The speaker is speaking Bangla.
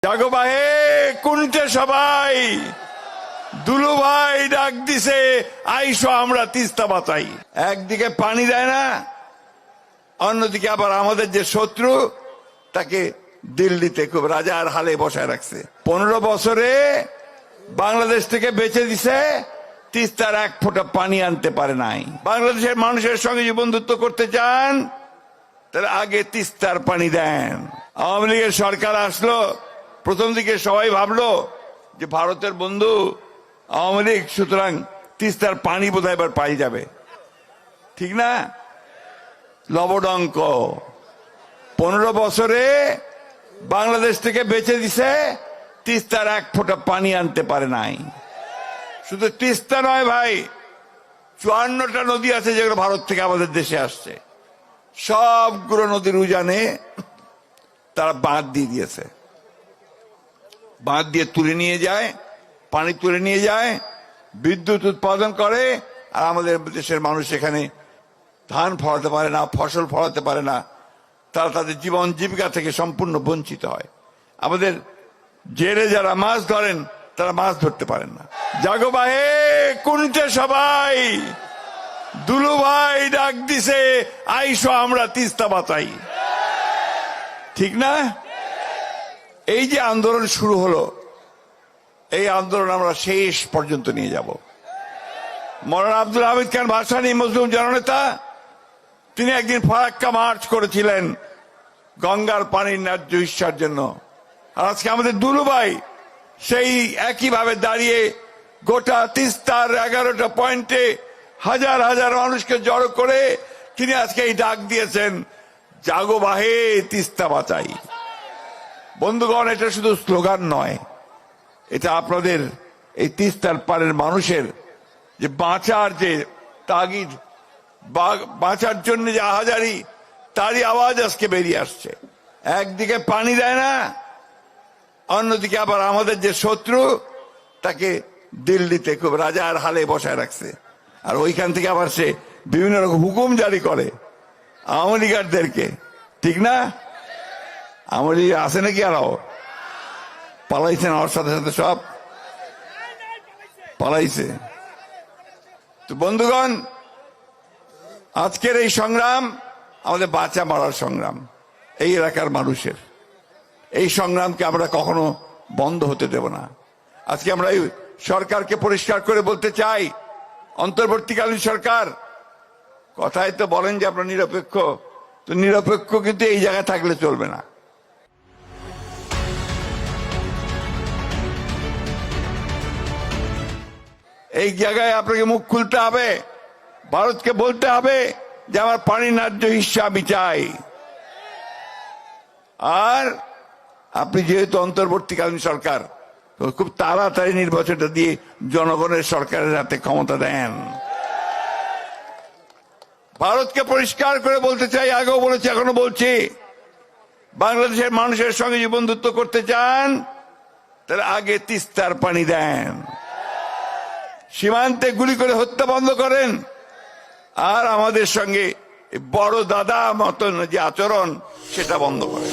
জাগো বাহে কোনটা সবাই দুলু ভাই ডাক দিছে আইসো আমরা তিস্তা বাঁচাই। একদিকে পানি দেয় না, অন্যদিকে আবার আমাদের যে শত্রু তাকে দিল্লিতে খুব রাজার হালে বসায় রাখছে। 15 বছরে বাংলাদেশ থেকে বেঁচে দিছে, তিস্তার এক ফোঁটা পানি আনতে পারে নাই। বাংলাদেশের মানুষের সঙ্গে যে বন্ধুত্ব করতে চান তাহলে আগে তিস্তার পানি দেন। আওয়ামী লীগের সরকার আসলো, প্রথম দিকে সবাই ভাবলো যে ভারতের বন্ধু আওয়ামী লীগ, সুতরাং তিস্তার পানি বোধহয় এবার পাই যাবে। ঠিক না? লবডঙ্ক। 15 বছরে বাংলাদেশ থেকে বেঁচে দিছে, তিস্তার এক ফোঁটা পানি আনতে পারে নাই। শুধু তিস্তা নয় ভাই, 54টা নদী আছে যেগুলো ভারত থেকে আমাদের দেশে আসছে। সবগুলো নদীর উজানে তারা বাঁধ দিয়ে দিয়েছে। বাঁধ দিয়ে তুলে নিয়ে যায়, পানি তুলে নিয়ে যায়, বিদ্যুৎ উৎপাদন করে, আর আমাদের দেশের মানুষ এখানে ধান ফলাতে পারে না, ফসল ফলাতে পারে না। তারা তাদের জীবন জীবিকা থেকে সম্পূর্ণ বঞ্চিত হয়। আমাদের জেলে যারা মাছ ধরেন তারা মাছ ধরতে পারেন না। জাগো বাহে কোনটা সবাই দুলু ভাই ডাক দিছে আইসো আমরা তিস্তা বাঁচাই। ঠিক না? এই যে আন্দোলন শুরু হলো, এই আন্দোলন আমরা শেষ পর্যন্ত নিয়ে যাব। মৌলানা আব্দুল হামিদ খান ভাসানী মুসলিম জননেতা, তিনি একদিন ফারাক্কা মার্চ করেছিলেন গঙ্গার পানির ন্যায্য হিস্যার জন্য। আর আজকে আমাদের দুলু ভাই সেই একইভাবে দাঁড়িয়ে গোটা তিস্তার 11টা পয়েন্টে হাজার হাজার মানুষকে জড়ো করে তিনি আজকে এই ডাক দিয়েছেন, জাগো বাহে তিস্তা বাঁচাই। বন্ধুগণ, এটা শুধু স্লোগান নয়, এটা আপনাদের এই তিস্তার পারের মানুষের যে বাঁচার যে তাগিদ, বাঁচার জন্য যে আহাজারি, তারই আওয়াজ আজকে বেরিয়ে আসছে। একদিকে পানি দেয় না, অন্যদিকে আবার আমাদের যে শত্রু তাকে দিল্লিতে খুব রাজার হালে বসায় রাখছে। আর ওইখান থেকে আবার সে বিভিন্ন রকম হুকুম জারি করে আওয়ামী লীগারদেরকে। ঠিক না? আওয়ামী লীগ আছে নাকি? আরো পালাইছেন, আমার সাথে সাথে সব পালাইছে। তো বন্ধুগণ, আজকের এই সংগ্রাম আমাদের বাঁচা মারার সংগ্রাম, এই এলাকার মানুষের। এই সংগ্রামকে আমরা কখনো বন্ধ হতে দেব না। আজকে আমরা এই সরকারকে পরিষ্কার করে বলতে চাই, অন্তর্বর্তীকালীন সরকার, কথায় তো বলেন যে আপনারা নিরপেক্ষ, তো নিরপেক্ষ কিন্তু এই জায়গায় থাকলে চলবে না। এই জায়গায় আপনাকে মুখ খুলতে হবে, ভারতকে বলতে হবে যে আমার পানি ন্যায্য হিস্সা আমি চাই। আর আপনি যেহেতু অন্তর্বর্তীকালীন সরকার, খুব তাড়াতাড়ি নির্বাচনটা দিয়ে জনগণের সরকারের হাতে ক্ষমতা দেন। ভারতকে পরিষ্কার করে বলতে চাই, আগেও বলেছি এখনো বলছি, বাংলাদেশের মানুষের সঙ্গে যে বন্ধুত্ব করতে চান তাহলে আগে তিস্তার পানি দেন, সীমান্তে গুলি করে হত্যা বন্ধ করেন, আর আমাদের সঙ্গে বড় দাদা মতন যে আচরণ সেটা বন্ধ করেন।